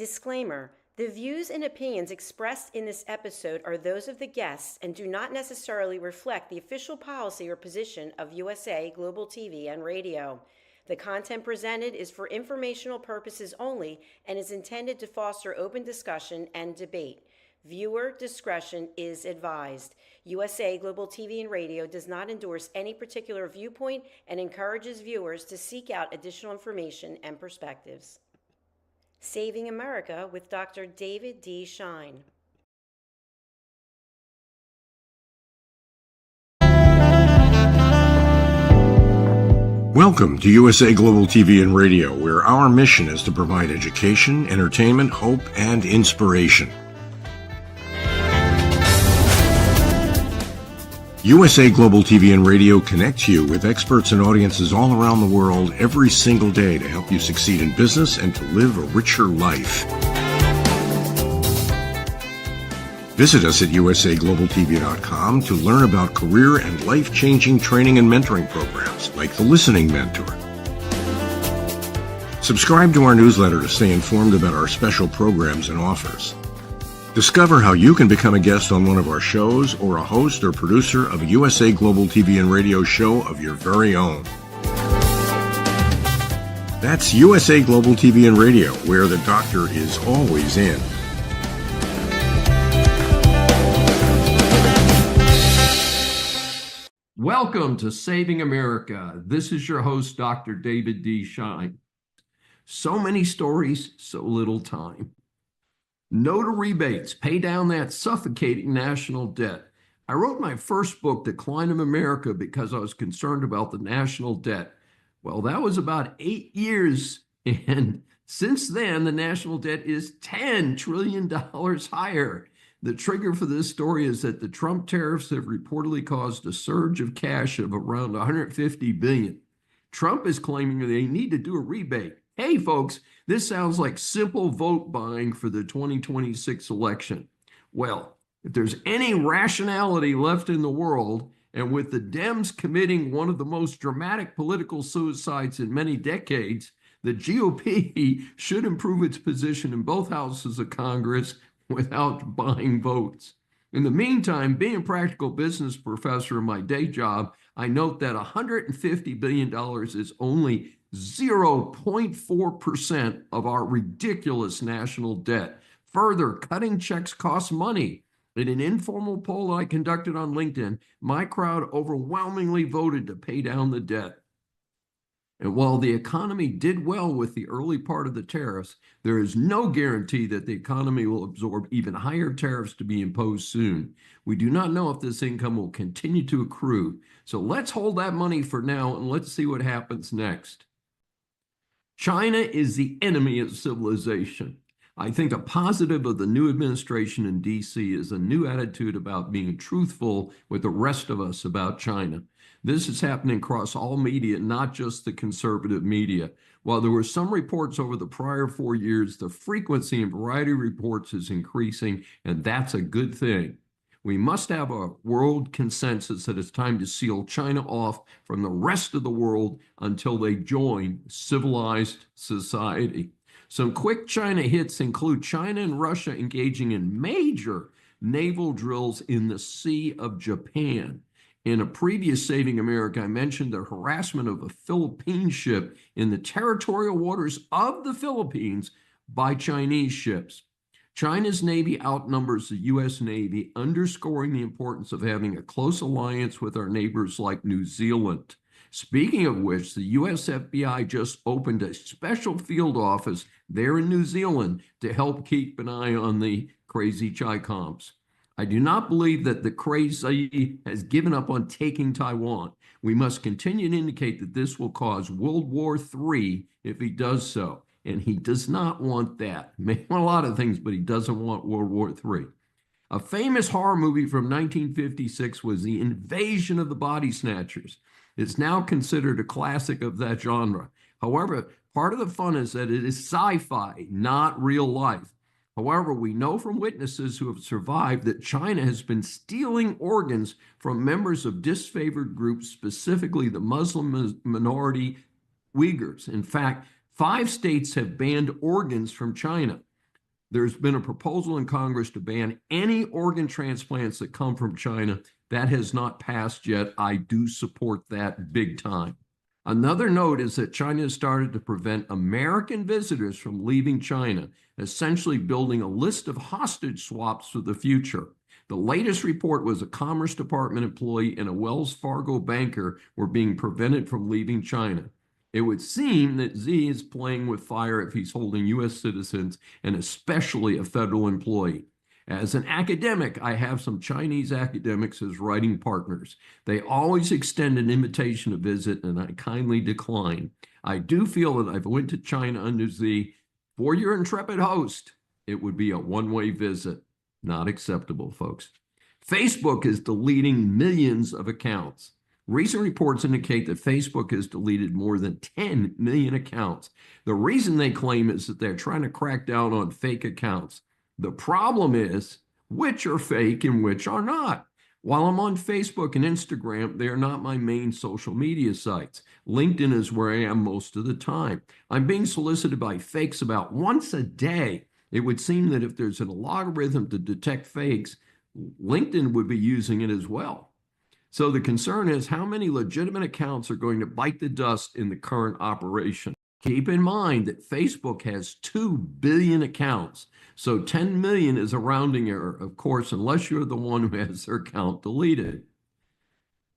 Disclaimer: the views and opinions expressed in this episode are those of the guests and do not necessarily reflect the official policy or position of USA Global TV and Radio. The content presented is for informational purposes only and is intended to foster open discussion and debate. Viewer discretion is advised. USA Global TV and Radio does not endorse any particular viewpoint and encourages viewers to seek out additional information and perspectives. Saving America with Dr. David D. Schein. Welcome to USA Global TV and Radio, where our mission is to provide education, entertainment, hope, and inspiration. USA Global TV and Radio connects you with experts and audiences all around the world every single day to help you succeed in business and to live a richer life. Visit us at usaglobaltv.com to learn about career and life-changing training and mentoring programs like the Listening Mentor. Subscribe to our newsletter to stay informed about our special programs and offers. Discover how you can become a guest on one of our shows or a host or producer of a USA Global TV and Radio show of your very own. That's USA Global TV and Radio, where the doctor is always in. Welcome to Saving America. This is your host, Dr. David D. Schein. So many stories, so little time. No to rebates. Pay down that suffocating national debt. I wrote my first book, Decline of America, because I was concerned about the national debt. Well, that was about 8 years, and since then, the national debt is $10 trillion higher. The trigger for this story is that the Trump tariffs have reportedly caused a surge of cash of around $150 billion. Trump is claiming they need to do a rebate. Hey, folks, this sounds like simple vote buying for the 2026 election. Well, if there's any rationality left in the world, and with the Dems committing one of the most dramatic political suicides in many decades, the GOP should improve its position in both houses of Congress without buying votes. In the meantime, being a practical business professor in my day job, I note that $150 billion is only 0.4% of our ridiculous national debt. Further, cutting checks costs money. In an informal poll I conducted on LinkedIn, my crowd overwhelmingly voted to pay down the debt. And while the economy did well with the early part of the tariffs, there is no guarantee that the economy will absorb even higher tariffs to be imposed soon. We do not know if this income will continue to accrue. So let's hold that money for now and let's see what happens next. China is the enemy of civilization. I think a positive of the new administration in D.C. is a new attitude about being truthful with the rest of us about China. This is happening across all media, not just the conservative media. While there were some reports over the prior 4 years, the frequency and variety of reports is increasing, and that's a good thing. We must have a world consensus that it's time to seal China off from the rest of the world until they join civilized society. Some quick China hits include China and Russia engaging in major naval drills in the Sea of Japan. In a previous Saving America, I mentioned the harassment of a Philippine ship in the territorial waters of the Philippines by Chinese ships. China's Navy outnumbers the U.S. Navy, underscoring the importance of having a close alliance with our neighbors like New Zealand. Speaking of which, the U.S. FBI just opened a special field office there in New Zealand to help keep an eye on the crazy Chi-Coms. I do not believe that the crazy has given up on taking Taiwan. We must continue to indicate that this will cause World War III if he does so. And he does not want that. He may want a lot of things, but he doesn't want World War III. A famous horror movie from 1956 was The Invasion of the Body Snatchers. It's now considered a classic of that genre. However, part of the fun is that it is sci-fi, not real life. However, we know from witnesses who have survived that China has been stealing organs from members of disfavored groups, specifically the Muslim minority Uyghurs. In fact, 5 states have banned organs from China. There's been a proposal in Congress to ban any organ transplants that come from China. That has not passed yet. I do support that big time. Another note is that China has started to prevent American visitors from leaving China, essentially building a list of hostage swaps for the future. The latest report was a Commerce Department employee and a Wells Fargo banker were being prevented from leaving China. It would seem that Xi is playing with fire if he's holding U.S. citizens and especially a federal employee. As an academic, I have some Chinese academics as writing partners. They always extend an invitation to visit, and I kindly decline. I do feel that if I went to China under Xi, for your intrepid host, it would be a one-way visit. Not acceptable, folks. Facebook is deleting millions of accounts. Recent reports indicate that Facebook has deleted more than 10 million accounts. The reason they claim is that they're trying to crack down on fake accounts. The problem is which are fake and which are not. While I'm on Facebook and Instagram, they are not my main social media sites. LinkedIn is where I am most of the time. I'm being solicited by fakes about once a day. It would seem that if there's an algorithm to detect fakes, LinkedIn would be using it as well. So the concern is how many legitimate accounts are going to bite the dust in the current operation. Keep in mind that Facebook has 2 billion accounts, so 10 million is a rounding error, of course, unless you're the one who has their account deleted.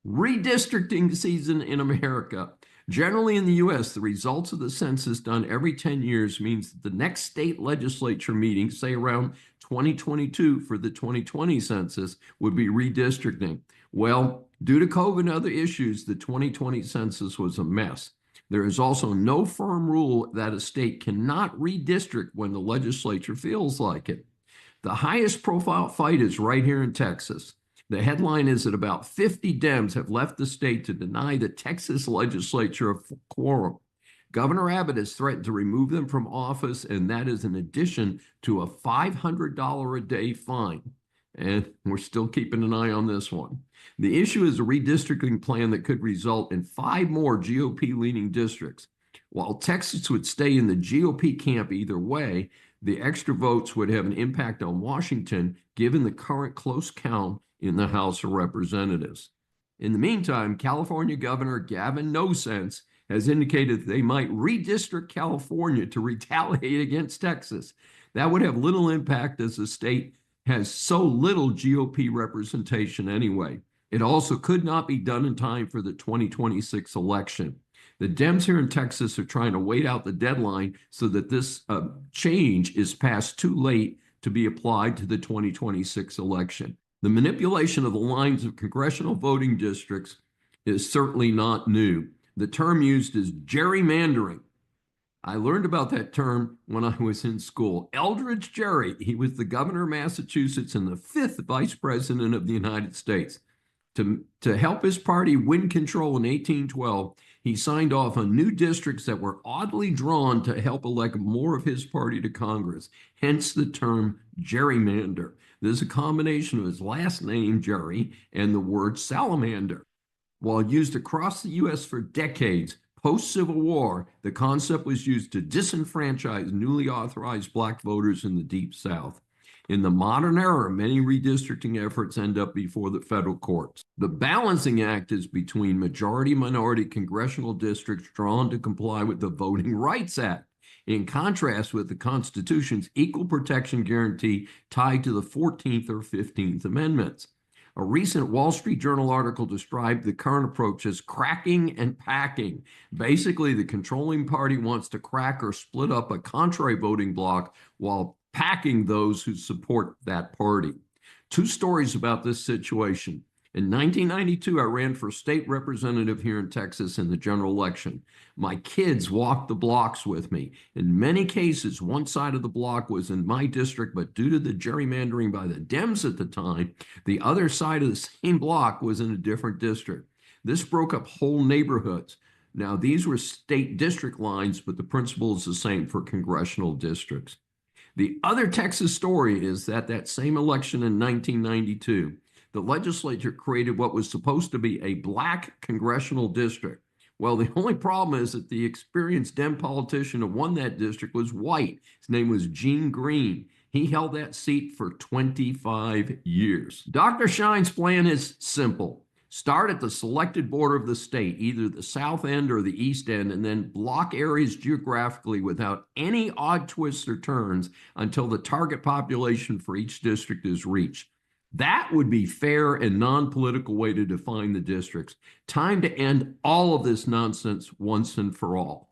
Redistricting season in America. Generally in the U.S., the results of the census done every 10 years means that the next state legislature meeting, say around 2022 for the 2020 census, would be redistricting. Well, due to COVID and other issues, the 2020 census was a mess. There is also no firm rule that a state cannot redistrict when the legislature feels like it. The highest profile fight is right here in Texas. The headline is that about 50 Dems have left the state to deny the Texas legislature a quorum. Governor Abbott has threatened to remove them from office, and that is in addition to a $500 a day fine. And we're still keeping an eye on this one. The issue is a redistricting plan that could result in 5 more GOP-leaning districts. While Texas would stay in the GOP camp either way, the extra votes would have an impact on Washington, given the current close count in the House of Representatives. In the meantime, California Governor Gavin No Sense has indicated that they might redistrict California to retaliate against Texas. That would have little impact as the state has so little GOP representation anyway. It also could not be done in time for the 2026 election. The Dems here in Texas are trying to wait out the deadline so that this change is passed too late to be applied to the 2026 election. The manipulation of the lines of congressional voting districts is certainly not new. The term used is gerrymandering. I learned about that term when I was in school. Eldridge Gerry, he was the governor of Massachusetts and the 5th vice president of the United States. To help his party win control in 1812, he signed off on new districts that were oddly drawn to help elect more of his party to Congress, hence the term gerrymander. This is a combination of his last name, Gerry, and the word salamander. While used across the U.S. for decades, post-Civil War, the concept was used to disenfranchise newly authorized Black voters in the Deep South. In the modern era, many redistricting efforts end up before the federal courts. The balancing act is between majority-minority congressional districts drawn to comply with the Voting Rights Act, in contrast with the Constitution's equal protection guarantee tied to the 14th or 15th Amendments. A recent Wall Street Journal article described the current approach as cracking and packing. Basically, the controlling party wants to crack or split up a contrary voting bloc while packing those who support that party. 2 stories about this situation. In 1992, I ran for state representative here in Texas in the general election. My kids walked the blocks with me. In many cases, one side of the block was in my district, but due to the gerrymandering by the Dems at the time, the other side of the same block was in a different district. This broke up whole neighborhoods. Now, these were state district lines, but the principle is the same for congressional districts. The other Texas story is that same election in 1992, the legislature created what was supposed to be a Black congressional district. Well, the only problem is that the experienced Dem politician who won that district was white. His name was Gene Green. He held that seat for 25 years. Dr. Schein's plan is simple. Start at the selected border of the state, either the south end or the east end, and then block areas geographically without any odd twists or turns until the target population for each district is reached. That would be fair and non-political way to define the districts. Time to end all of this nonsense once and for all.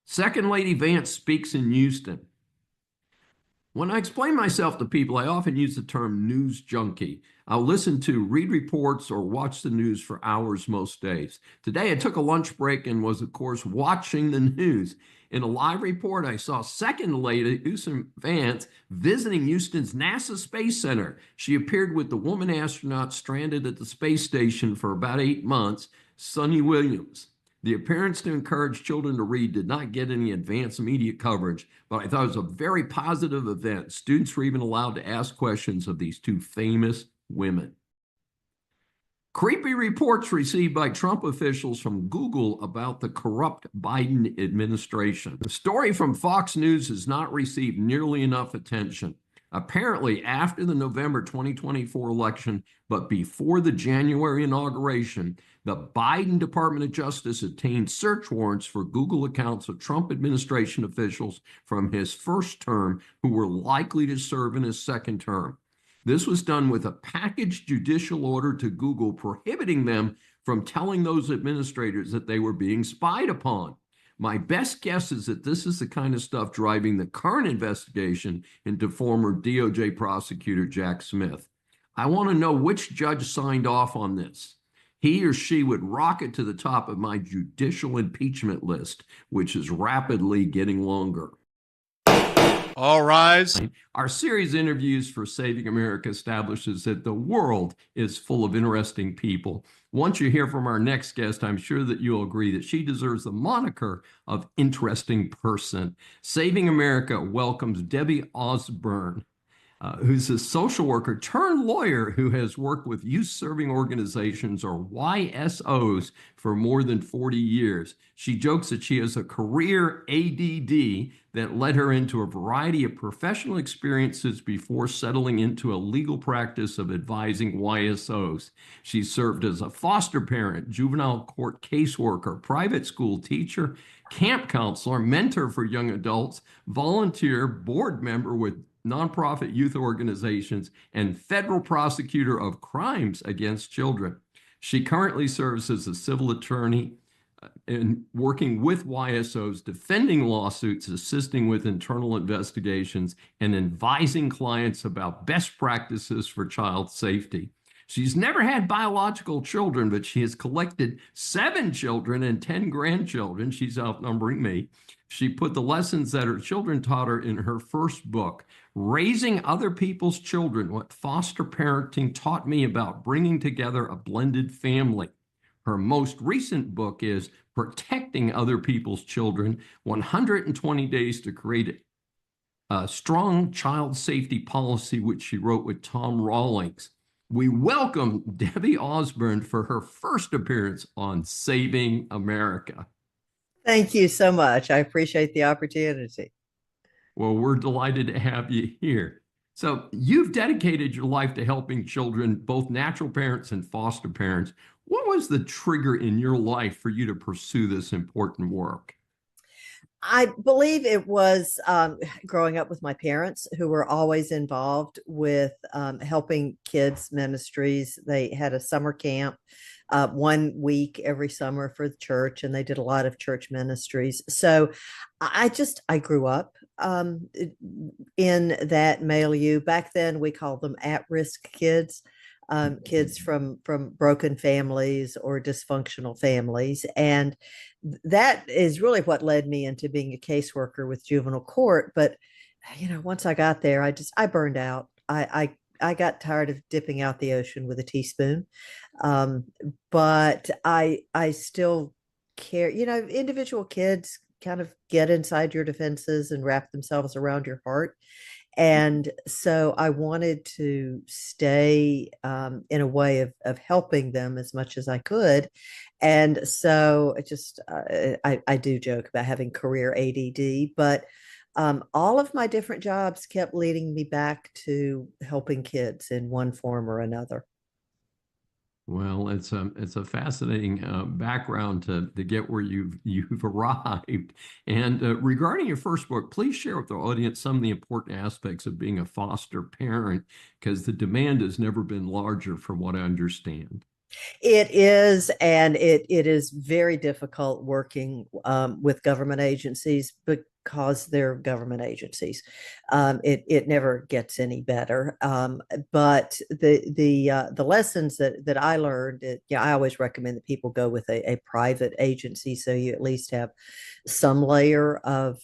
Second Lady Vance speaks in Houston. When I explain myself to people, I often use the term news junkie. I'll listen to, read reports, or watch the news for hours most days. Today, I took a lunch break and was, of course, watching the news. In a live report, I saw Second Lady Vance visiting Houston's NASA Space Center. She appeared with the woman astronaut stranded at the space station for about 8 months, Sunny Williams. The appearance to encourage children to read did not get any advance media coverage, but I thought it was a very positive event. Students were even allowed to ask questions of these two famous women. Creepy reports received by Trump officials from Google about the corrupt Biden administration. The story from Fox News has not received nearly enough attention. Apparently, after the November 2024 election, but before the January inauguration, the Biden Department of Justice obtained search warrants for Google accounts of Trump administration officials from his first term who were likely to serve in his second term. This was done with a packaged judicial order to Google prohibiting them from telling those administrators that they were being spied upon. My best guess is that this is the kind of stuff driving the current investigation into former DOJ prosecutor Jack Smith. I want to know which judge signed off on this. He or she would rocket to the top of my judicial impeachment list, which is rapidly getting longer. All rise. Our series of interviews for Saving America establishes that the world is full of interesting people. Once you hear from our next guest, I'm sure that you'll agree that she deserves the moniker of interesting person. Saving America welcomes Debbie Osborne, who's a social worker turned lawyer who has worked with youth-serving organizations, or YSOs, for more than 40 years. She jokes that she has a career ADD that led her into a variety of professional experiences before settling into a legal practice of advising YSOs. She served as a foster parent, juvenile court caseworker, private school teacher, camp counselor, mentor for young adults, volunteer, board member with nonprofit youth organizations, and federal prosecutor of crimes against children. She currently serves as a civil attorney and working with YSOs, defending lawsuits, assisting with internal investigations, and advising clients about best practices for child safety. She's never had biological children, but she has collected 7 children and 10 grandchildren. She's outnumbering me. She put the lessons that her children taught her in her first book, Raising Other People's Children: What Foster Parenting Taught Me About Bringing Together a Blended Family. Her most recent book is Protecting Other People's Children: 120 Days to Create a Strong Child Safety Policy, which she wrote with Tom Rawlings. We welcome Debbie Osborne for her first appearance on Saving America. Thank you so much. I appreciate the opportunity. Well, we're delighted to have you here. So you've dedicated your life to helping children, both natural parents and foster parents. What was the trigger in your life for you to pursue this important work? I believe it was growing up with my parents, who were always involved with helping kids ministries. They had a summer camp 1 week every summer for the church, and they did a lot of church ministries. So I grew up in that milieu. Back then, we called them at-risk kids. Kids from broken families or dysfunctional families. And that is really what led me into being a caseworker with juvenile court. But, once I got there, I burned out. I got tired of dipping out the ocean with a teaspoon. But I still care. Individual kids kind of get inside your defenses and wrap themselves around your heart. And so I wanted to stay in a way of helping them as much as I could. And so I do joke about having career ADD, but All of my different jobs kept leading me back to helping kids in one form or another. Well, it's a fascinating background to get where you've arrived. And regarding your first book, please share with the audience some of the important aspects of being a foster parent, because the demand has never been larger, from what I understand. It is, and it is very difficult working with government agencies because they're government agencies. It never gets any better. But the lessons that I learned, I always recommend that people go with a private agency, so you at least have some layer of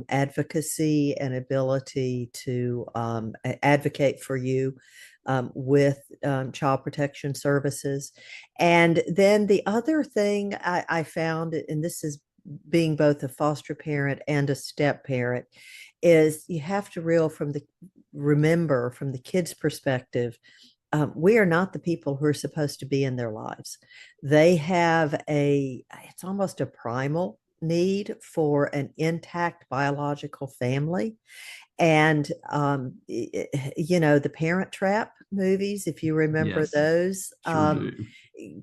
advocacy and ability to advocate for you with child protection services. And then the other thing I found, and this is being both a foster parent and a step parent, is you have to remember from the kid's perspective, we are not the people who are supposed to be in their lives. They have it's almost a primal need for an intact biological family. And the Parent Trap movies, if you remember Yes, those, sure do.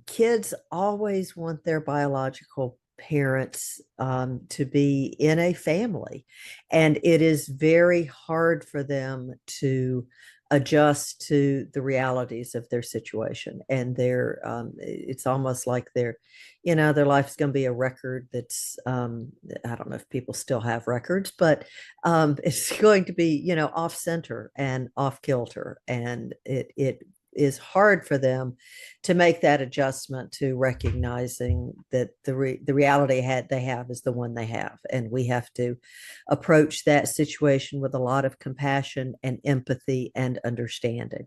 kids always want their biological parents to be in a family, and it is very hard for them to adjust to the realities of their situation. And it's almost like their life is going to be a record that's I don't know if people still have records, but it's going to be off center and off kilter, and it is hard for them to make that adjustment to recognizing that the reality they have is the one they have, and we have to approach that situation with a lot of compassion and empathy and understanding.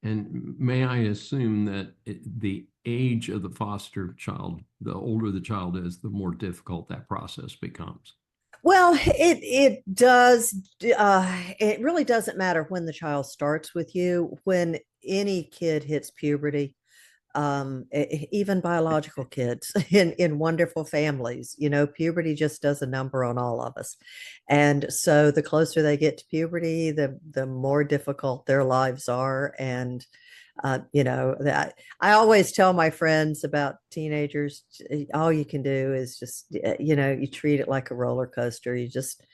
And may I assume that the age of the foster child, the older the child is, the more difficult that process becomes? Well, it does. It really doesn't matter when the child starts with you. When any kid hits puberty, even biological kids in wonderful families, puberty just does a number on all of us. And so the closer they get to puberty, the more difficult their lives are. And that I always tell my friends about teenagers, all you can do is just, you treat it like a roller coaster. You just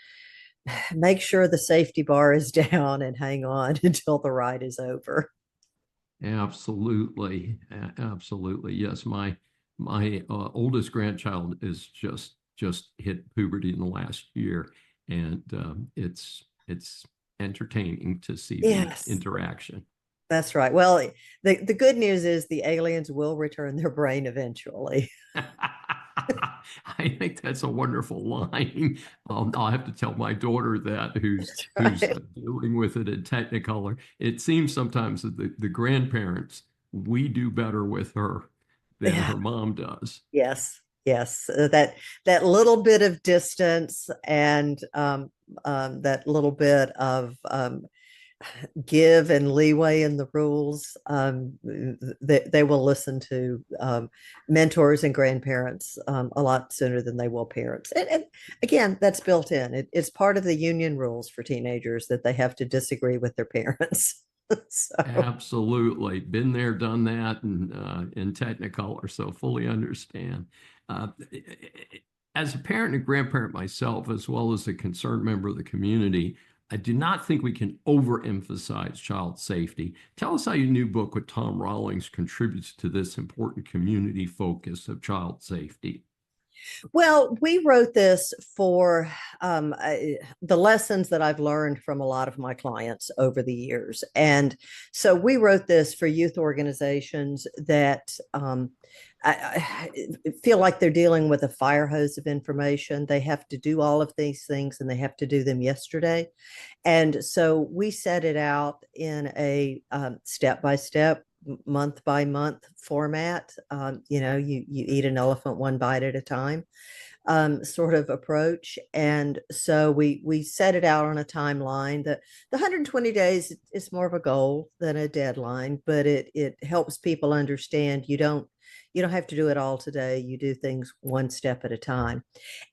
make sure the safety bar is down and hang on until the ride is over. Absolutely. Absolutely. Yes. My oldest grandchild is just hit puberty in the last year, and it's entertaining to see the Yes. interaction. That's right. Well, the good news is the aliens will return their brain eventually. I think that's a wonderful line. I'll have to tell my daughter that, who's Right. dealing with it in Technicolor. It seems sometimes that the grandparents, we do better with her than Yeah. her mom does. Yes. Yes. That little bit of distance and that little bit of give and leeway in the rules, they will listen to mentors and grandparents a lot sooner than they will parents. And again, that's built in. It's part of the union rules for teenagers that they have to disagree with their parents. So, Absolutely. Been there, done that, and in Technicolor, so fully understand. Uh, as a parent and grandparent myself, as well as a concerned member of the community, I do not think we can overemphasize child safety. Tell us how your new book with Tom Rawlings contributes to this important community focus of child safety. well, we wrote this for the lessons that I've learned from a lot of my clients over the years. And so we wrote this for youth organizations that I feel like they're dealing with a fire hose of information. They have to do all of these things and they have to do them yesterday. And so we set it out in a step by step, month by month format. You eat an elephant one bite at a time sort of approach. And so we set it out on a timeline. The 120 days is more of a goal than a deadline, but it helps people understand you don't have to do it all today. You do things one step at a time.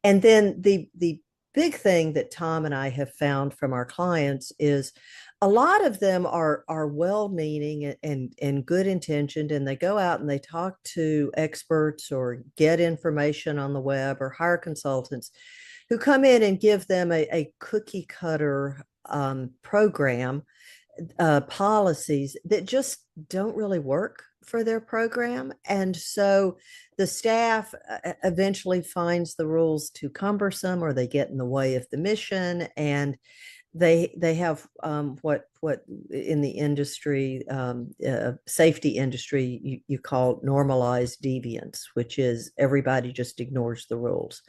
And then the big thing that Tom and I have found from our clients is a lot of them are well-meaning and good intentioned, and they go out and they talk to experts or get information on the web or hire consultants who come in and give them a cookie cutter program, policies that just don't really work for their program. And so the staff eventually finds the rules too cumbersome, or they get in the way of the mission, and they have what in the industry, safety industry, you call normalized deviance, which is everybody just ignores the rules.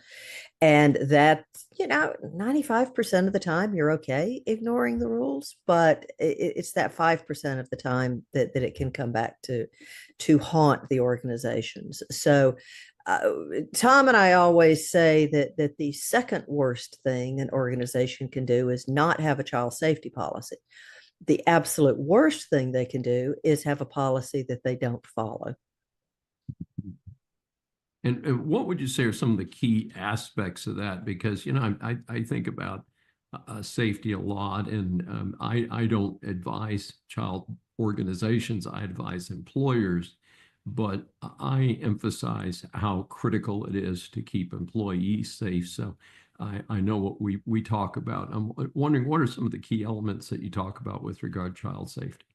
And that, 95% of the time you're okay ignoring the rules, but it's that 5% of the time that it can come back to haunt the organizations. So Tom and I always say that the second worst thing an organization can do is not have a child safety policy. The absolute worst thing they can do is have a policy that they don't follow. And what would you say are some of the key aspects of that? Because, I think about safety a lot, and I don't advise child organizations, I advise employers, but I emphasize how critical it is to keep employees safe. So I know what we talk about. I'm wondering, what are some of the key elements that you talk about with regard to child safety?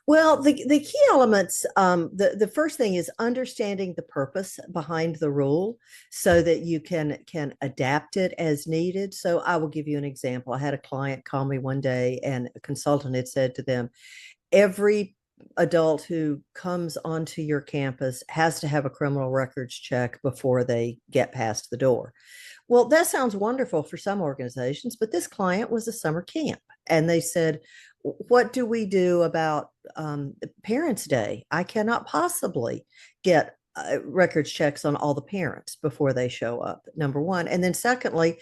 Well, the key elements, the first thing is understanding the purpose behind the rule so that you can adapt it as needed. So I will give you an example. I had a client call me one day, and a consultant had said to them, every adult who comes onto your campus has to have a criminal records check before they get past the door. Well, that sounds wonderful for some organizations, but this client was a summer camp, and they said, what do we do about Parents' Day? I cannot possibly get records checks on all the parents before they show up, number one. And then secondly,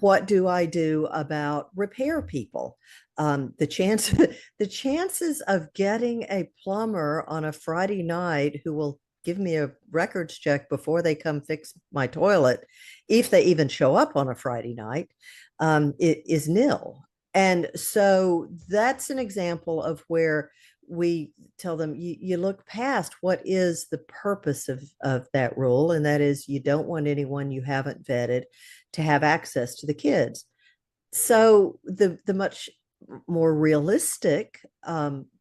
what do I do about repair people? The chances of getting a plumber on a Friday night who will give me a records check before they come fix my toilet, if they even show up on a Friday night, it is nil. And so that's an example of where we tell them, you look past what is the purpose of that rule, and that is you don't want anyone you haven't vetted to have access to the kids. So the much more realistic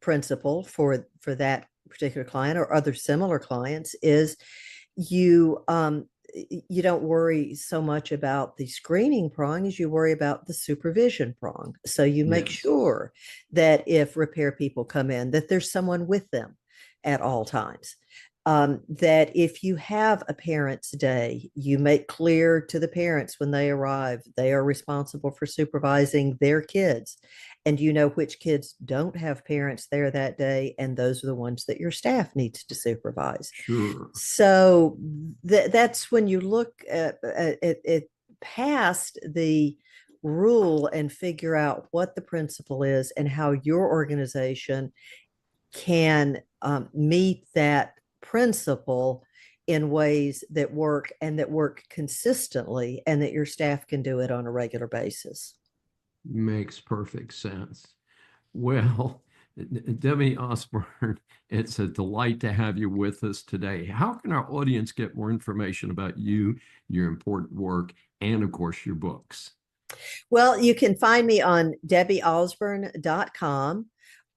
principle for that particular client or other similar clients is you don't worry so much about the screening prong as you worry about the supervision prong. So you make sure that if repair people come in, that there's someone with them at all times. That if you have a parents' day, you make clear to the parents when they arrive, they are responsible for supervising their kids. And you know which kids don't have parents there that day, and those are the ones that your staff needs to supervise. Sure. So that's when you look at past the rule and figure out what the principle is and how your organization can meet that principle in ways that work and that work consistently, and that your staff can do it on a regular basis. Makes perfect sense. Well, Debbie Osborne, it's a delight to have you with us today. How can our audience get more information about you, your important work, and of course, your books? Well, you can find me on debbieosborne.com,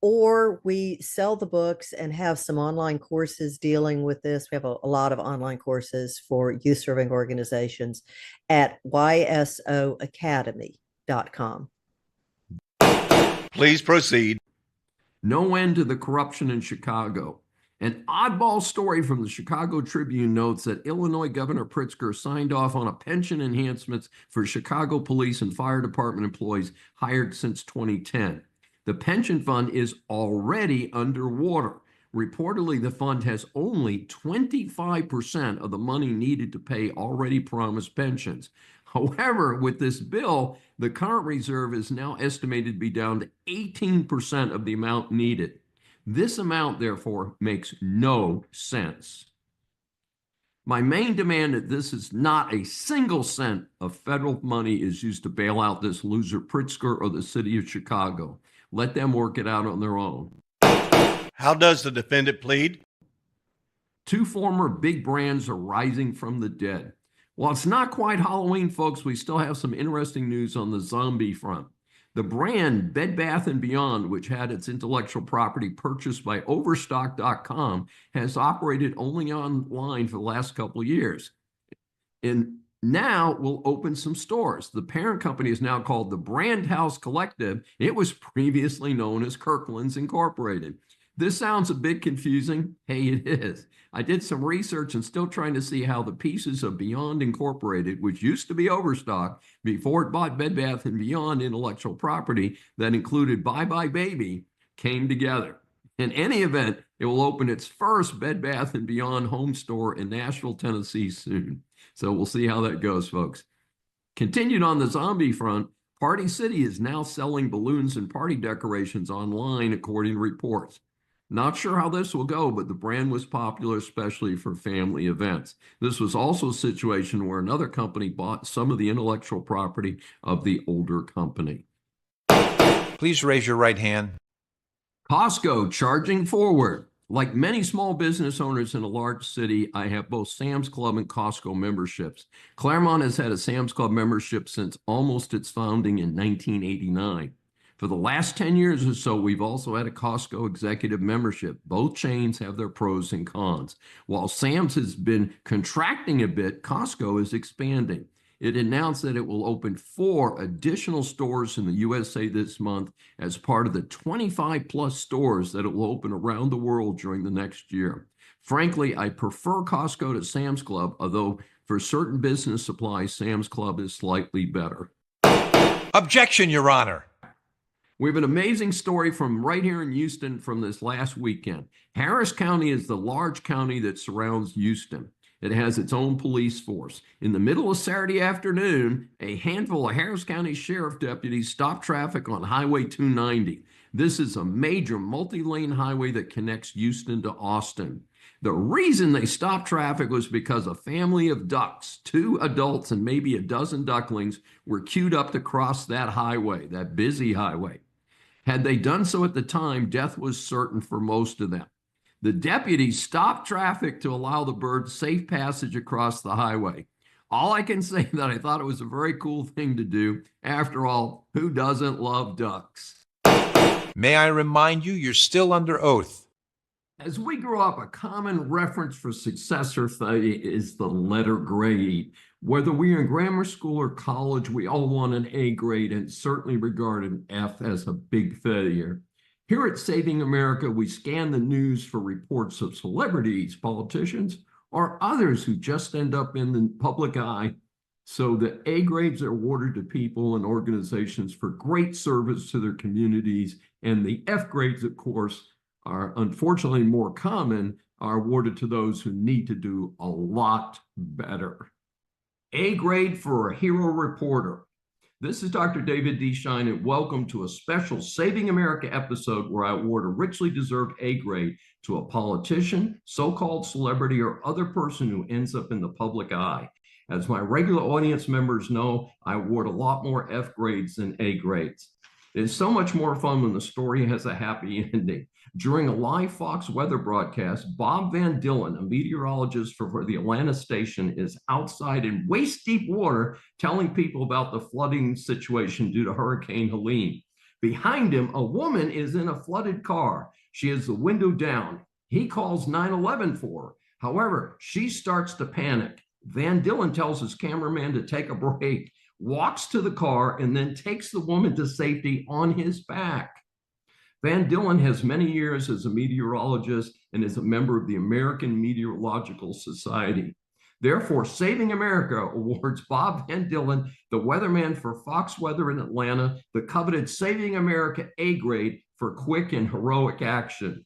or we sell the books and have some online courses dealing with this. We have a lot of online courses for youth serving organizations at ysoacademy.com. Please proceed. No end to the corruption in Chicago. An oddball story from the Chicago Tribune notes that Illinois Governor Pritzker signed off on a pension enhancements for Chicago police and fire department employees hired since 2010. The pension fund is already underwater. Reportedly, the fund has only 25% of the money needed to pay already promised pensions. However, with this bill, the current reserve is now estimated to be down to 18% of the amount needed. This amount, therefore, makes no sense. My main demand that this is not a single cent of federal money is used to bail out this loser Pritzker or the city of Chicago. Let them work it out on their own. How does the defendant plead? Two former big brands are rising from the dead. While it's not quite Halloween, folks, we still have some interesting news on the zombie front. The brand Bed Bath & Beyond, which had its intellectual property purchased by Overstock.com, has operated only online for the last couple of years. And now will open some stores. The parent company is now called the Brand House Collective. It was previously known as Kirkland's Incorporated. This sounds a bit confusing. Hey, it is. I did some research and still trying to see how the pieces of Beyond Incorporated, which used to be Overstock before it bought Bed Bath & Beyond intellectual property that included Bye Bye Baby, came together. In any event, it will open its first Bed Bath & Beyond home store in Nashville, Tennessee soon. So we'll see how that goes, folks. Continued on the zombie front, Party City is now selling balloons and party decorations online, according to reports. Not sure how this will go, but the brand was popular, especially for family events. This was also a situation where another company bought some of the intellectual property of the older company. Please raise your right hand. Costco charging forward. Like many small business owners in a large city, I have both Sam's Club and Costco memberships. Claremont has had a Sam's Club membership since almost its founding in 1989. For the last 10 years or so, we've also had a Costco executive membership. Both chains have their pros and cons. While Sam's has been contracting a bit, Costco is expanding. It announced that it will open 4 additional stores in the USA this month as part of the 25 plus stores that it will open around the world during the next year. Frankly, I prefer Costco to Sam's Club, although for certain business supplies, Sam's Club is slightly better. Objection, Your Honor. We have an amazing story from right here in Houston from this last weekend. Harris County is the large county that surrounds Houston. It has its own police force. In the middle of Saturday afternoon, a handful of Harris County Sheriff deputies stopped traffic on Highway 290. This is a major multi-lane highway that connects Houston to Austin. The reason they stopped traffic was because a family of ducks, 2 adults and maybe a dozen ducklings, were queued up to cross that highway, that busy highway. Had they done so at the time, death was certain for most of them. The deputies stopped traffic to allow the birds safe passage across the highway. All I can say that I thought it was a very cool thing to do. After all, who doesn't love ducks? May I remind you, you're still under oath. As we grow up, a common reference for success or failure is the letter grade. Whether we are in grammar school or college, we all want an A grade and certainly regard an F as a big failure. Here at Saving America, we scan the news for reports of celebrities, politicians, or others who just end up in the public eye. So the A grades are awarded to people and organizations for great service to their communities, and the F grades, of course, are unfortunately more common, are awarded to those who need to do a lot better. A grade for a hero reporter. This is Dr. David D. Schein, and welcome to a special Saving America episode where I award a richly deserved A grade to a politician, so-called celebrity, or other person who ends up in the public eye. As my regular audience members know, I award a lot more F grades than A grades. It's so much more fun when the story has a happy ending. During a live Fox weather broadcast, Bob Van Dillen, a meteorologist for the Atlanta station, is outside in waist-deep water telling people about the flooding situation due to Hurricane Helene. Behind him, a woman is in a flooded car. She has the window down. He calls 911 for her. However, she starts to panic. Van Dillen tells his cameraman to take a break, walks to the car, and then takes the woman to safety on his back. Van Dillen has many years as a meteorologist and is a member of the American Meteorological Society. Therefore, Saving America awards Bob Van Dillen, the weatherman for Fox Weather in Atlanta, the coveted Saving America A grade for quick and heroic action.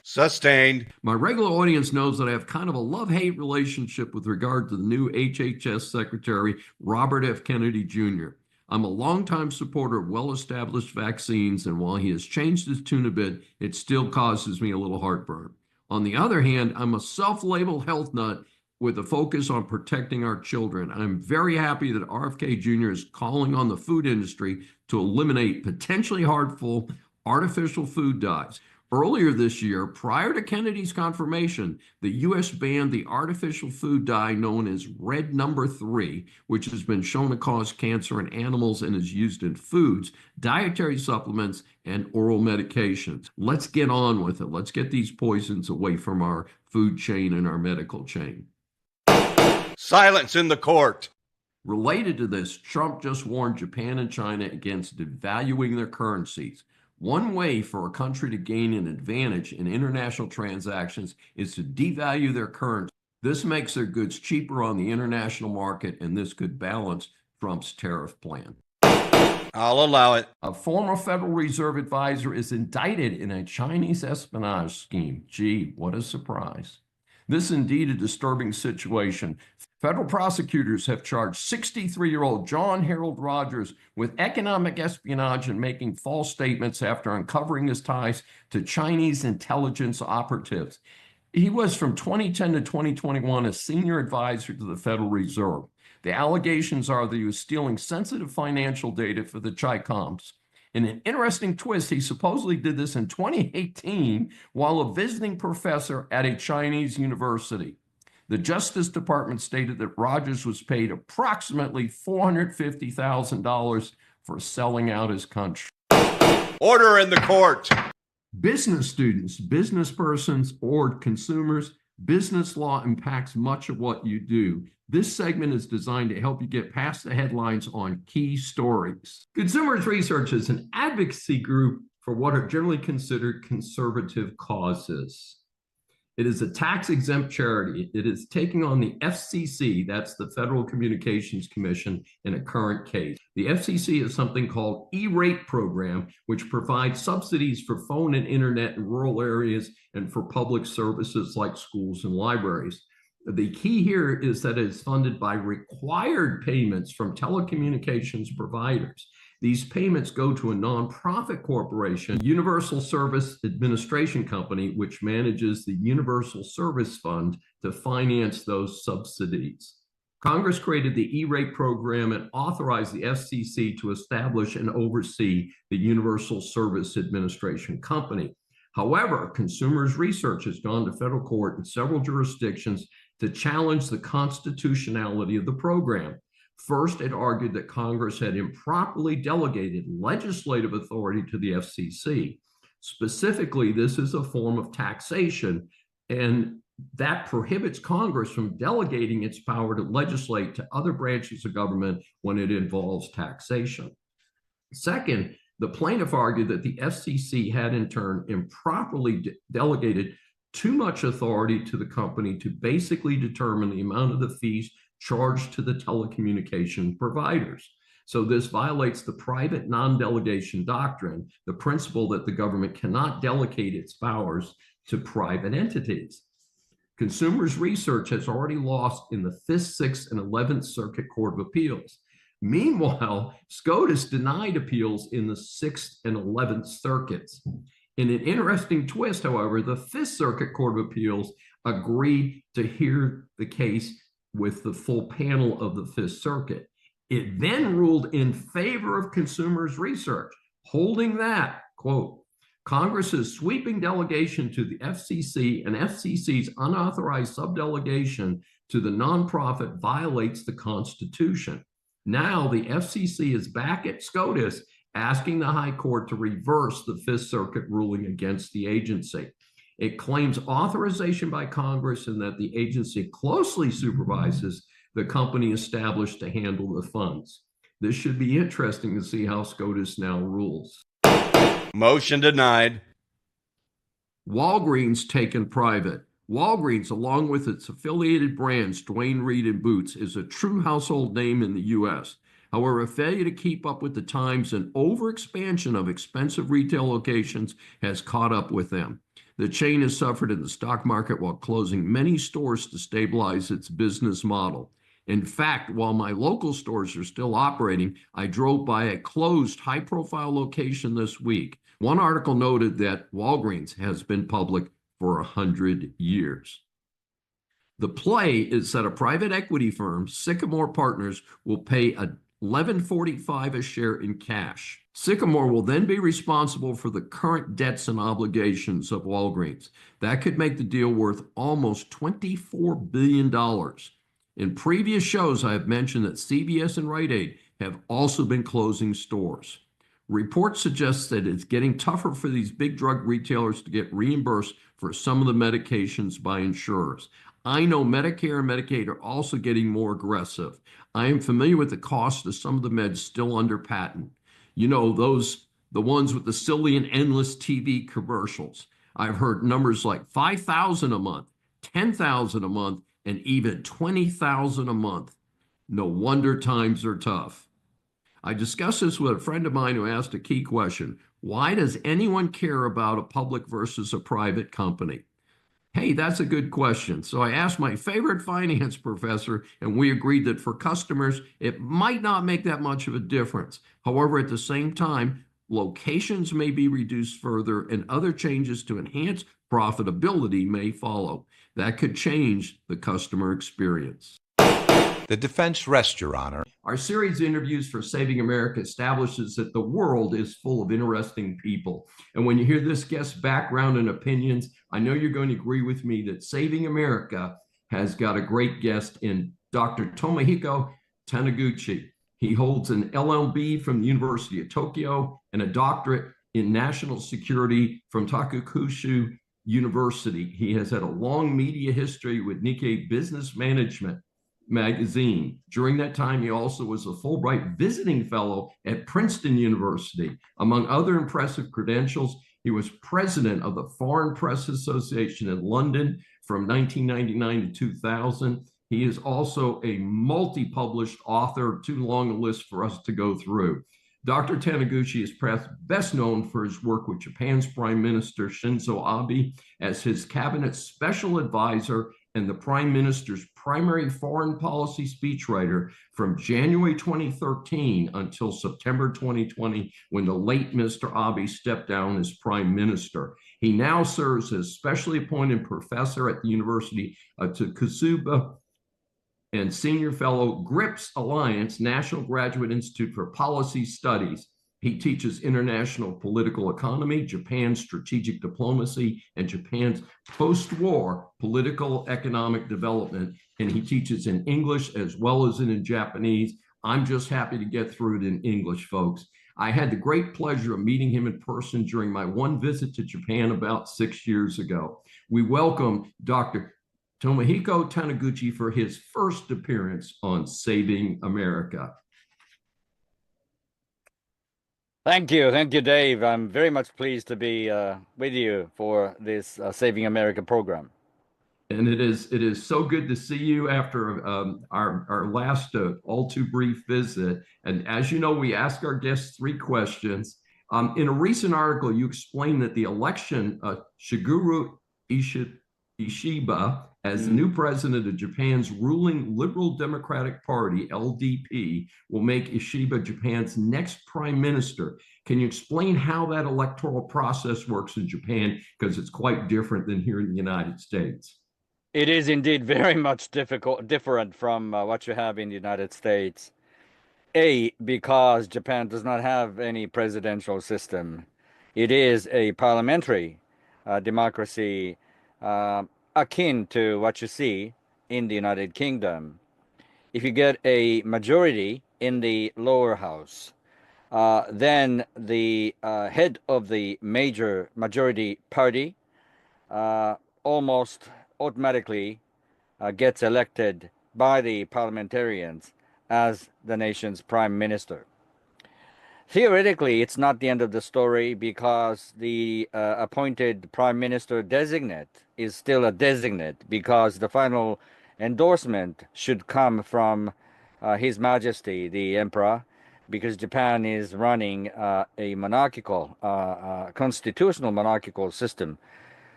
Sustained. My regular audience knows that I have kind of a love-hate relationship with regard to the new HHS Secretary, Robert F. Kennedy Jr. I'm a longtime supporter of well-established vaccines, and while he has changed his tune a bit, it still causes me a little heartburn. On the other hand, I'm a self-labeled health nut with a focus on protecting our children. I'm very happy that RFK Jr. is calling on the food industry to eliminate potentially harmful artificial food dyes. Earlier this year, prior to Kennedy's confirmation, the U.S. banned the artificial food dye known as red number 3, which has been shown to cause cancer in animals and is used in foods, dietary supplements, and oral medications. Let's get on with it. Let's get these poisons away from our food chain and our medical chain. Silence in the court. Related to this, Trump just warned Japan and China against devaluing their currencies. One way for a country to gain an advantage in international transactions is to devalue their currency. This makes their goods cheaper on the international market, and this could balance Trump's tariff plan. I'll allow it. A former Federal Reserve advisor is indicted in a Chinese espionage scheme. Gee, what a surprise. This is indeed a disturbing situation. Federal prosecutors have charged 63-year-old John Harold Rogers with economic espionage and making false statements after uncovering his ties to Chinese intelligence operatives. He was from 2010 to 2021 a senior advisor to the Federal Reserve. The allegations are that he was stealing sensitive financial data for the Chi-Coms. In an interesting twist, he supposedly did this in 2018 while a visiting professor at a Chinese university. The Justice Department stated that Rogers was paid approximately $450,000 for selling out his country. Order in the court. Business students, business persons, or consumers, business law impacts much of what you do. This segment is designed to help you get past the headlines on key stories. Consumers Research is an advocacy group for what are generally considered conservative causes. It is a tax-exempt charity. It is taking on the FCC, that's the Federal Communications Commission, in a current case. The FCC is something called E-rate program, which provides subsidies for phone and internet in rural areas and for public services like schools and libraries. The key here is that it is funded by required payments from telecommunications providers. These payments go to a nonprofit corporation, Universal Service Administration Company, which manages the Universal Service Fund to finance those subsidies. Congress created the E-rate program and authorized the FCC to establish and oversee the Universal Service Administration Company. However, Consumers Research has gone to federal court in several jurisdictions to challenge the constitutionality of the program. First, it argued that Congress had improperly delegated legislative authority to the FCC. Specifically, this is a form of taxation, and that prohibits Congress from delegating its power to legislate to other branches of government when it involves taxation. Second, the plaintiff argued that the FCC had in turn improperly delegated too much authority to the company to basically determine the amount of the fees charged to the telecommunication providers. So this violates the private non-delegation doctrine, the principle that the government cannot delegate its powers to private entities. Consumers Research has already lost in the 5th, 6th, and 11th Circuit Court of Appeals. Meanwhile, SCOTUS denied appeals in the 6th and 11th circuits. In an interesting twist, however, the 5th Circuit Court of Appeals agreed to hear the case with the full panel of the 5th Circuit. It then ruled in favor of Consumers Research, holding that, quote, Congress's sweeping delegation to the FCC and FCC's unauthorized subdelegation to the nonprofit violates the Constitution. Now the FCC is back at SCOTUS asking the High Court to reverse the 5th Circuit ruling against the agency. It claims authorization by Congress and that the agency closely supervises the company established to handle the funds. This should be interesting to see how SCOTUS now rules. Motion denied. Walgreens taken private. Walgreens, along with its affiliated brands, Duane Reade and Boots, is a true household name in the U.S. However, a failure to keep up with the times and overexpansion of expensive retail locations has caught up with them. The chain has suffered in the stock market while closing many stores to stabilize its business model. In fact, while my local stores are still operating, I drove by a closed high-profile location this week. One article noted that Walgreens has been public for 100 years. The play is that a private equity firm, Sycamore Partners, will pay $11.45 a share in cash. Sycamore will then be responsible for the current debts and obligations of Walgreens. That could make the deal worth almost $24 billion. In previous shows, I have mentioned that CVS and Rite Aid have also been closing stores. Reports suggest that it's getting tougher for these big drug retailers to get reimbursed for some of the medications by insurers. I know Medicare and Medicaid are also getting more aggressive. I am familiar with the cost of some of the meds still under patent. You know, the ones with the silly and endless TV commercials. I've heard numbers like 5,000 a month, 10,000 a month, and even 20,000 a month. No wonder times are tough. I discussed this with a friend of mine who asked a key question. Why does anyone care about a public versus a private company? Hey, that's a good question. So I asked my favorite finance professor, and we agreed that for customers, it might not make that much of a difference. However, at the same time, locations may be reduced further and other changes to enhance profitability may follow. That could change the customer experience. The defense rests, Your Honor. Our series of interviews for Saving America establishes that the world is full of interesting people. And when you hear this guest's background and opinions, I know you're going to agree with me that Saving America has got a great guest in Dr. Tomohiko Taniguchi. He holds an LLB from the University of Tokyo and a doctorate in national security from Takukushu University. He has had a long media history with Nikkei Business Management magazine. During that time, he also was a Fulbright visiting fellow at Princeton University. Among other impressive credentials, he was president of the Foreign Press Association in London from 1999 to 2000. He is also a multi-published author, too long a list for us to go through. Dr. Taniguchi is perhaps best known for his work with Japan's Prime Minister Shinzo Abe as his cabinet special advisor and the Prime Minister's primary foreign policy speechwriter from January 2013 until September 2020, when the late Mr. Abe stepped down as Prime Minister. He now serves as specially appointed professor at the University of Tsukuba and senior fellow GRIPS Alliance, National Graduate Institute for Policy Studies. He teaches international political economy, Japan's strategic diplomacy, and Japan's post-war political economic development. And he teaches in English as well as in Japanese. I'm just happy to get through it in English, folks. I had the great pleasure of meeting him in person during my one visit to Japan about 6 years ago. We welcome Dr. Tomohiko Taniguchi for his first appearance on Saving America. Thank you, Dave. I'm very much pleased to be with you for this Saving America program. And it is so good to see you after our last all too brief visit. And as you know, we ask our guests 3 questions. In a recent article, you explained that the election of Shigeru Ishiba as the new president of Japan's ruling Liberal Democratic Party, LDP, will make Ishiba Japan's next prime minister. Can you explain how that electoral process works in Japan? Because it's quite different than here in the United States. It is indeed very much different from what you have in the United States. Because Japan does not have any presidential system. It is a parliamentary democracy akin to what you see in the United Kingdom. If you get a majority in the lower house, then the head of the major majority party almost automatically gets elected by the parliamentarians as the nation's prime minister. Theoretically, it's not the end of the story because the appointed prime minister designate is still a designate, because the final endorsement should come from His Majesty, the Emperor, because Japan is running a monarchical, constitutional monarchical system.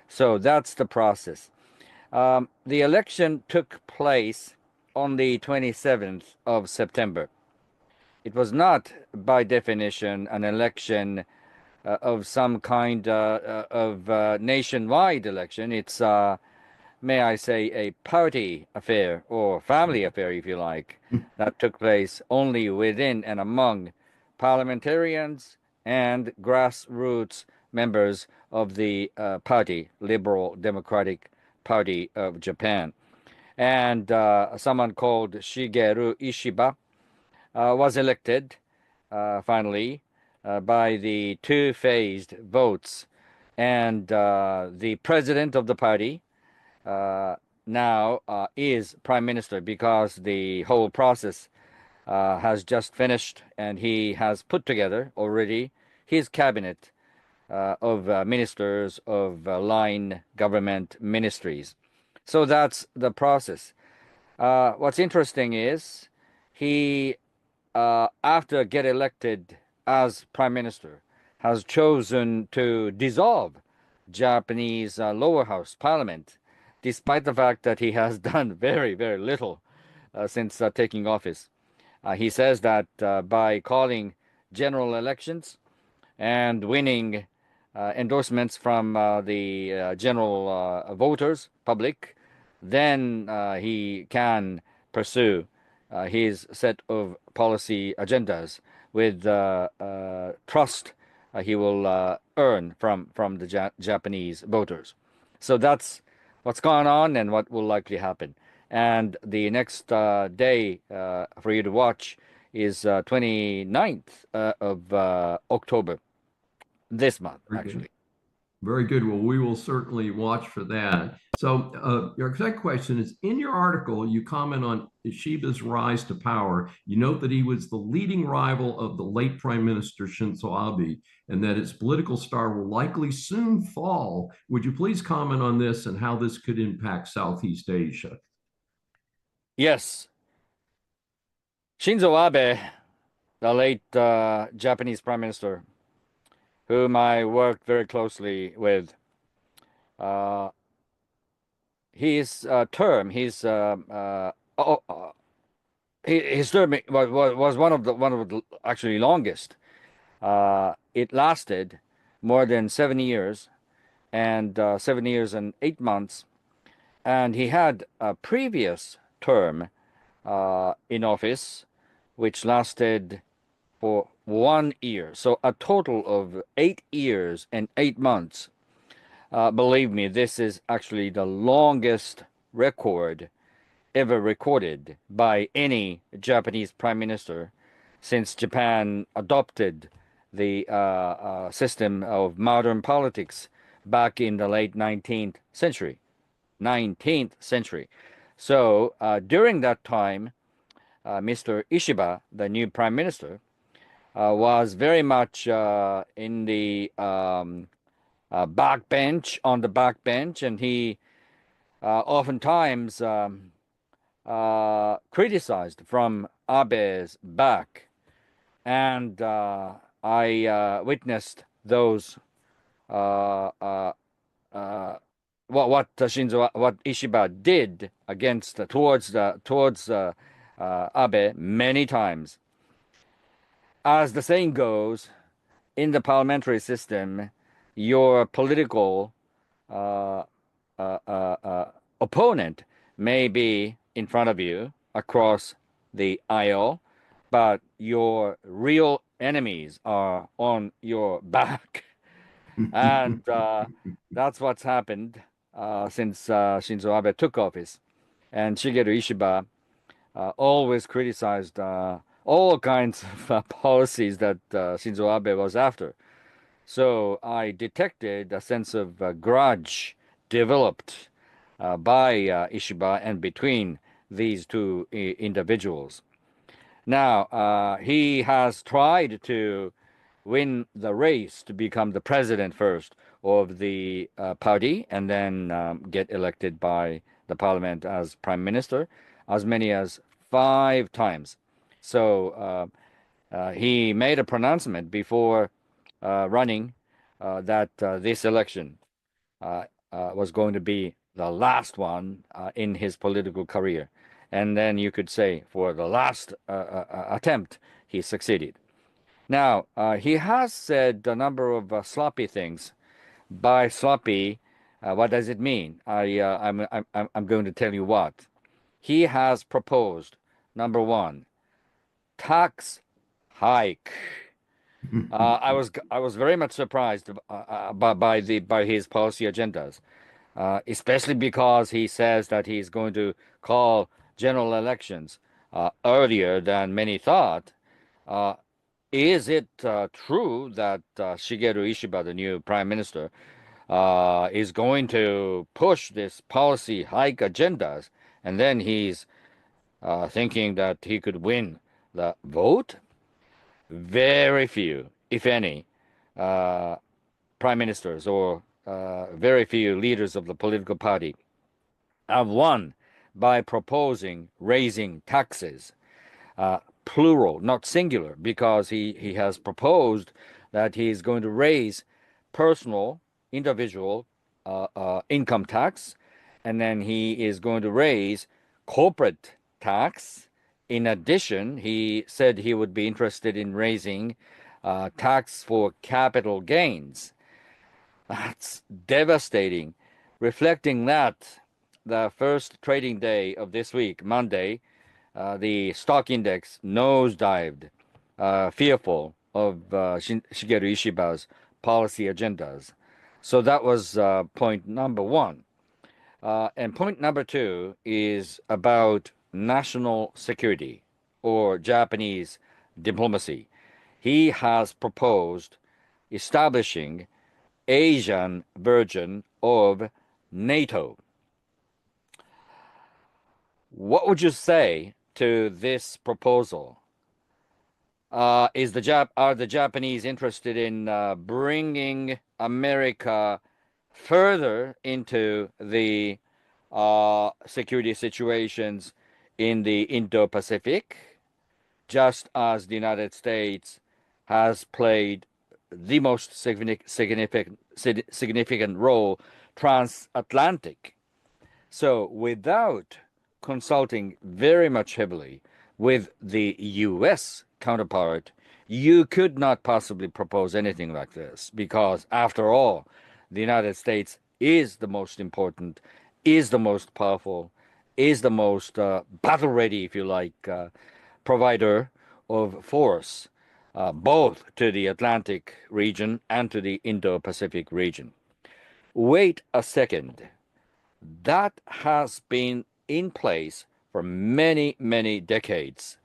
So that's the process. The election took place on the 27th of September. It was not, by definition, an election of some kind of nationwide election. It's, may I say, a party affair or family affair, if you like, that took place only within and among parliamentarians and grassroots members of the party, Liberal Democratic Party of Japan. And someone called Shigeru Ishiba was elected finally by the two-phased votes. And the president of the party now is prime minister because the whole process has just finished, and he has put together already his cabinet of ministers of line government ministries. So that's the process. What's interesting is he, after get elected as prime minister, has chosen to dissolve Japanese lower house parliament, despite the fact that he has done very, very little since taking office. He says that by calling general elections and winning endorsements from the general voters, public, then he can pursue his set of policy agendas with trust he will earn from the Japanese voters. So that's what's going on and what will likely happen. And the next day for you to watch is 29th of October, this month, actually. Very good. Well, we will certainly watch for that. So your exact question is, in your article, you comment on Ishiba's rise to power. You note that he was the leading rival of the late Prime Minister Shinzo Abe, and that his political star will likely soon fall. Would you please comment on this and how this could impact Southeast Asia? Yes. Shinzo Abe, the late Japanese Prime Minister, whom I worked very closely with, his term was one of the actually longest. It lasted more than 7 years, and 7 years and 8 months, and he had a previous term in office, which lasted for 1 year. So a total of 8 years and 8 months. Believe me, this is actually the longest record ever recorded by any Japanese prime minister since Japan adopted the system of modern politics back in the late 19th century. 19th century. So during that time, Mr. Ishiba, the new prime minister, was very much in the backbench, on the backbench, and he oftentimes criticized from Abe's back. And I witnessed those what Ishiba did against towards Abe many times. As the saying goes, in the parliamentary system, your political opponent may be in front of you across the aisle, but your real enemies are on your back. And that's what's happened since Shinzo Abe took office. And Shigeru Ishiba always criticized all kinds of policies that Shinzo Abe was after. So I detected a sense of grudge developed by Ishiba and between these two individuals. Now, he has tried to win the race to become the president first of the party and then get elected by the parliament as prime minister as many as 5 times. So he made a pronouncement before running that this election was going to be the last one in his political career. And then you could say for the last attempt, he succeeded. Now, he has said a number of sloppy things. By sloppy, what does it mean? I'm going to tell you what. He has proposed, number one, tax hike. I was very much surprised by his policy agendas, especially because he says that he's going to call general elections earlier than many thought. Is it true that Shigeru Ishiba, the new prime minister, is going to push this policy hike agendas, and then he's thinking that he could win the vote? Very few, if any, prime ministers or very few leaders of the political party have won by proposing raising taxes, plural, not singular, because he has proposed that he is going to raise personal, individual income tax, and then he is going to raise corporate tax. In addition, he said he would be interested in raising tax for capital gains. That's devastating. Reflecting that, the first trading day of this week, Monday, the stock index nosedived, fearful of Shigeru Ishiba's policy agendas. So that was point number one. And point number two is about national security or Japanese diplomacy. He has proposed establishing Asian version of NATO. What would you say to this proposal? Are the Japanese interested in bringing America further into the security situations in the Indo-Pacific, just as the United States has played the most significant role transatlantic? So without consulting very much heavily with the U.S. counterpart, you could not possibly propose anything like this, because after all, the United States is the most important, is the most powerful, is the most battle ready, if you like, provider of force, both to the Atlantic region and to the Indo-Pacific region. Wait a second. That has been in place for many, many decades.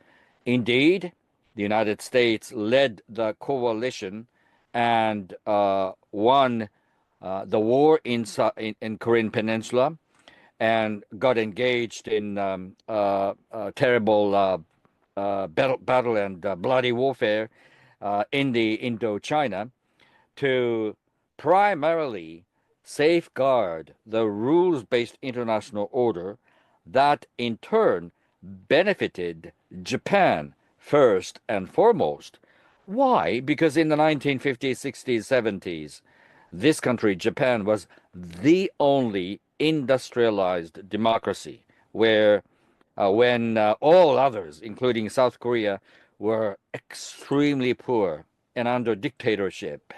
Indeed, the United States led the coalition and won the war in Korean Peninsula and got engaged in terrible battle and bloody warfare in the Indochina to primarily safeguard the rules-based international order that in turn benefited Japan first and foremost. Why? Because in the 1950s, 60s, 70s, this country, Japan, was the only industrialized democracy where when all others, including South Korea, were extremely poor and under dictatorship.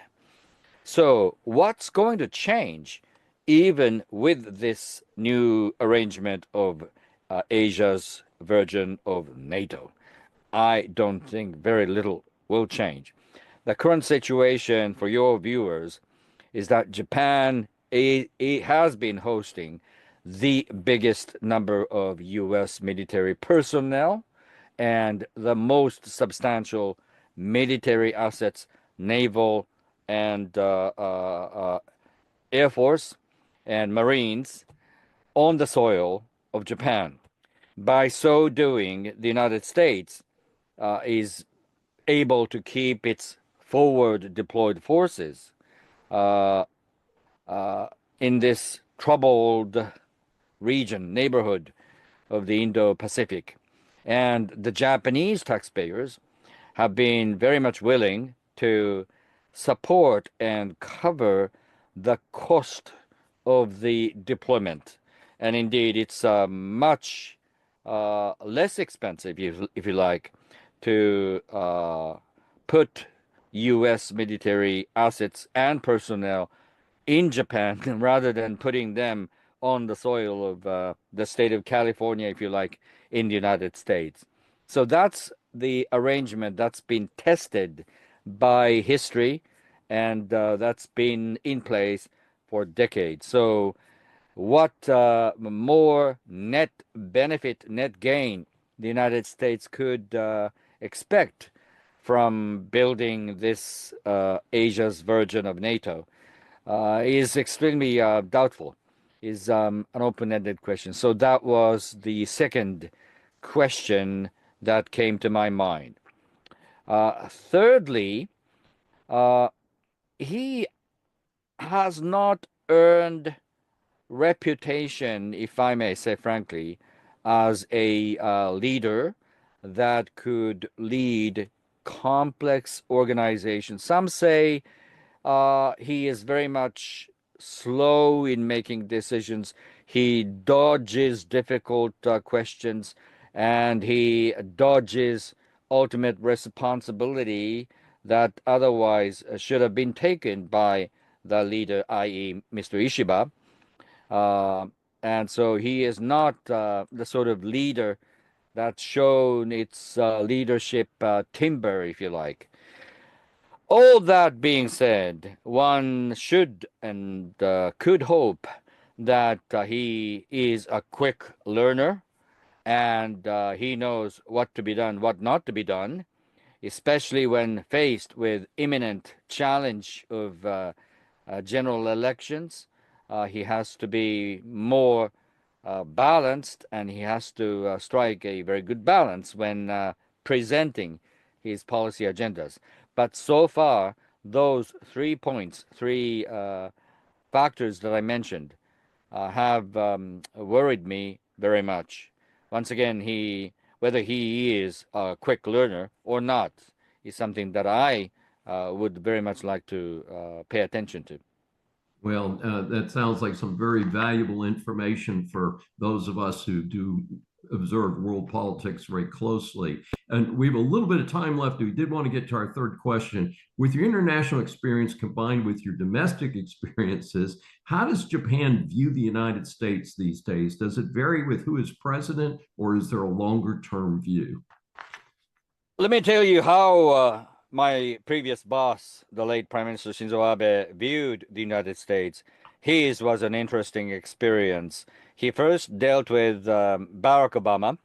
So what's going to change even with this new arrangement of Asia's version of NATO? I don't think very little will change. The current situation for your viewers is that Japan has been hosting the biggest number of U.S. military personnel and the most substantial military assets, naval and Air Force and Marines on the soil of Japan. By so doing, the United States is able to keep its forward deployed forces in this troubled region, neighborhood of the Indo-Pacific. And the Japanese taxpayers have been very much willing to support and cover the cost of the deployment. And indeed, it's much less expensive, if you like, to put U.S. military assets and personnel in Japan rather than putting them on the soil of the state of California, if you like, in the United States. So that's the arrangement that's been tested by history, and that's been in place for decades. So what more net benefit, net gain the United States could expect from building this Asia's version of NATO is extremely doubtful, is an open-ended question. So that was the second question that came to my mind. Thirdly, he has not earned reputation, if I may say frankly, as a leader that could lead complex organizations. Some say he is very much slow in making decisions. He dodges difficult questions, and he dodges ultimate responsibility that otherwise should have been taken by the leader, i.e., Mr. Ishiba. And so he is not the sort of leader that's shown its leadership timber, if you like. All that being said, one should and could hope that he is a quick learner, and he knows what to be done, what not to be done, especially when faced with imminent challenge of general elections. He has to be more balanced, and he has to strike a very good balance when presenting his policy agendas. But so far, those 3 points, three factors that I mentioned, have worried me very much. Once again, whether he is a quick learner or not is something that I would very much like to pay attention to. Well, that sounds like some very valuable information for those of us who do observe world politics very closely. And we have a little bit of time left. We did want to get to our third question. With your international experience combined with your domestic experiences, how does Japan view the United States these days? Does it vary with who is president, or is there a longer-term view? Let me tell you how my previous boss, the late Prime Minister Shinzo Abe, viewed the United States. His was an interesting experience. He first dealt with Barack Obama,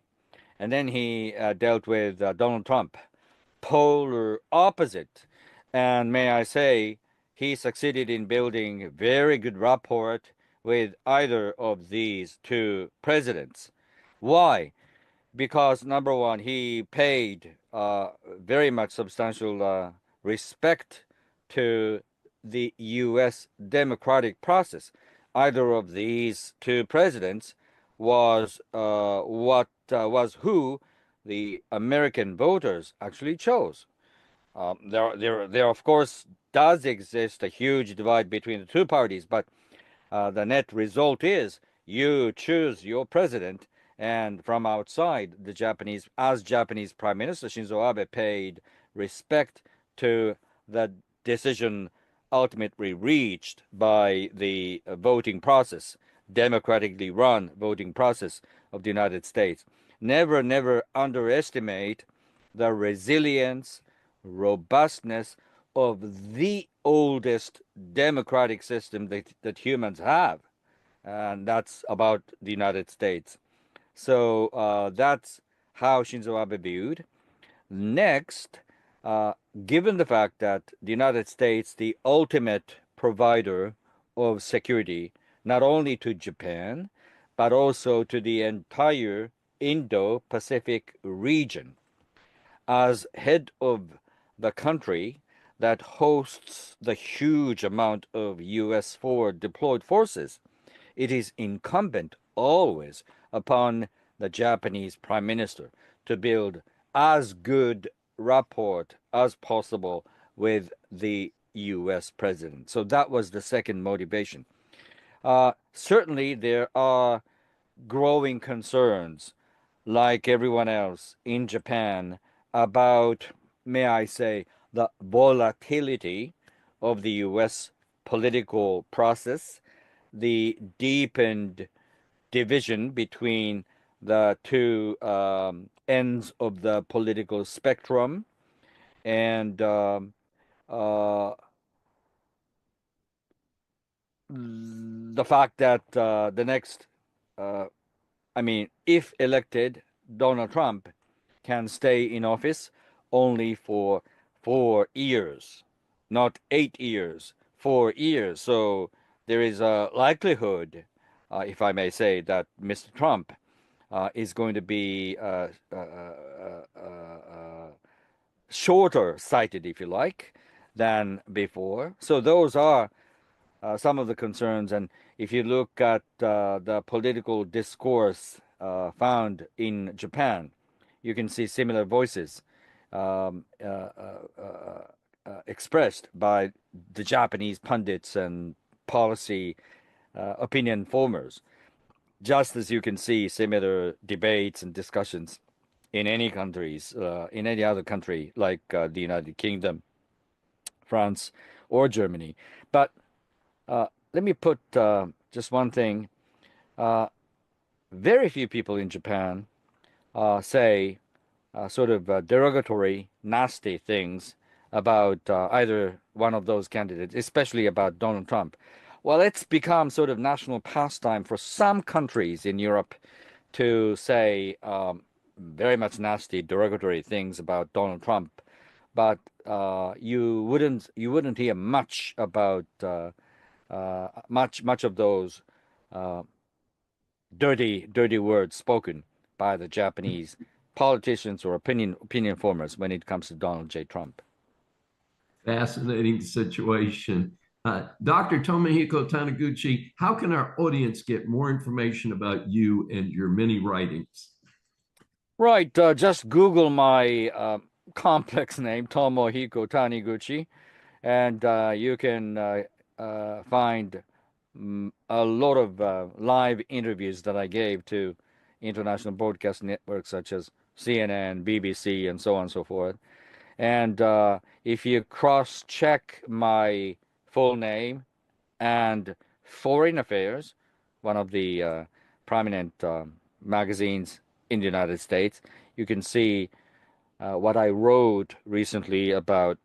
and then he dealt with Donald Trump. Polar opposite. And may I say, he succeeded in building very good rapport with either of these two presidents. Why? Because number one, he paid very much substantial respect to the U.S. democratic process. Either of these two presidents was who the American voters actually chose. There of course does exist a huge divide between the two parties, but the net result is you choose your president. And from outside, Japanese Prime Minister Shinzo Abe paid respect to the decision ultimately reached by the voting process, democratically run voting process of the United States. Never underestimate the resilience, robustness of the oldest democratic system that humans have. And that's about the United States. So that's how Shinzo Abe viewed. Next, given the fact that the United States, the ultimate provider of security, not only to Japan, but also to the entire Indo-Pacific region, as head of the country that hosts the huge amount of U.S. forward deployed forces, it is incumbent always upon the Japanese Prime Minister to build as good rapport as possible with the U.S. President. So that was the second motivation. Certainly, there are growing concerns, like everyone else in Japan, about, may I say, the volatility of the U.S. political process, the deepened division between the two ends of the political spectrum, and the fact that the next, if elected, Donald Trump can stay in office only for 4 years, not 8 years, 4 years. So there is a likelihood, if I may say, that Mr. Trump is going to be shorter sighted, if you like, than before. So those are some of the concerns. And if you look at the political discourse found in Japan, you can see similar voices expressed by the Japanese pundits and policy opinion formers, just as you can see similar debates and discussions in any countries, in any other country like the United Kingdom, France, or Germany. But let me put just one thing. Very few people in Japan say sort of derogatory, nasty things about either one of those candidates, especially about Donald Trump. Well, it's become sort of national pastime for some countries in Europe to say very much nasty, derogatory things about Donald Trump, but you wouldn't hear much about much of those dirty words spoken by the Japanese politicians or opinion formers when it comes to Donald J. Trump. Fascinating situation. Dr. Tomohiko Taniguchi, how can our audience get more information about you and your many writings? Right, just Google my complex name, Tomohiko Taniguchi, and you can find a lot of live interviews that I gave to international broadcast networks such as CNN, BBC, and so on and so forth. And if you cross-check my full name and Foreign Affairs, one of the prominent magazines in the United States, you can see what I wrote recently about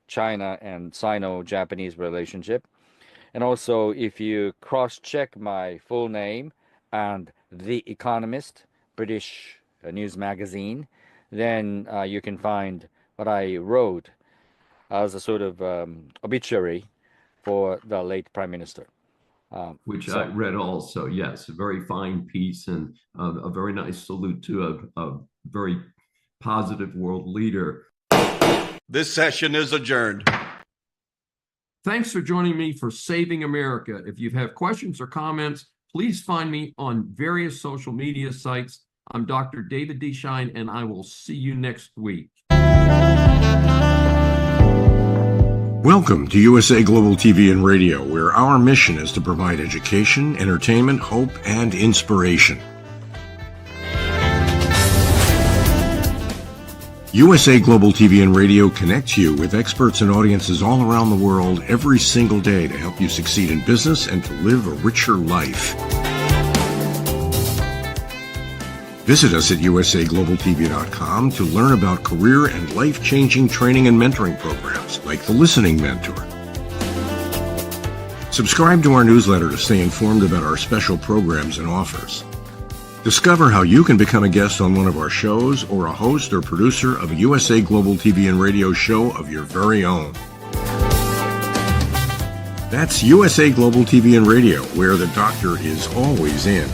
China and Sino-Japanese relationship. And also, if you cross-check my full name and The Economist, British news magazine, then you can find what I wrote as a sort of obituary for the late Prime Minister. Which I read also, yes, a very fine piece and a very nice salute to a very positive world leader. This session is adjourned. Thanks for joining me for Saving America. If you have questions or comments, please find me on various social media sites. I'm Dr. David D. Schein, and I will see you next week. Welcome to USA Global TV and Radio, where our mission is to provide education, entertainment, hope, and inspiration. USA Global TV and Radio connects you with experts and audiences all around the world every single day to help you succeed in business and to live a richer life. Visit us at usaglobaltv.com to learn about career and life-changing training and mentoring programs like the Listening Mentor. Subscribe to our newsletter to stay informed about our special programs and offers. Discover how you can become a guest on one of our shows or a host or producer of a USA Global TV and Radio show of your very own. That's USA Global TV and Radio, where the doctor is always in.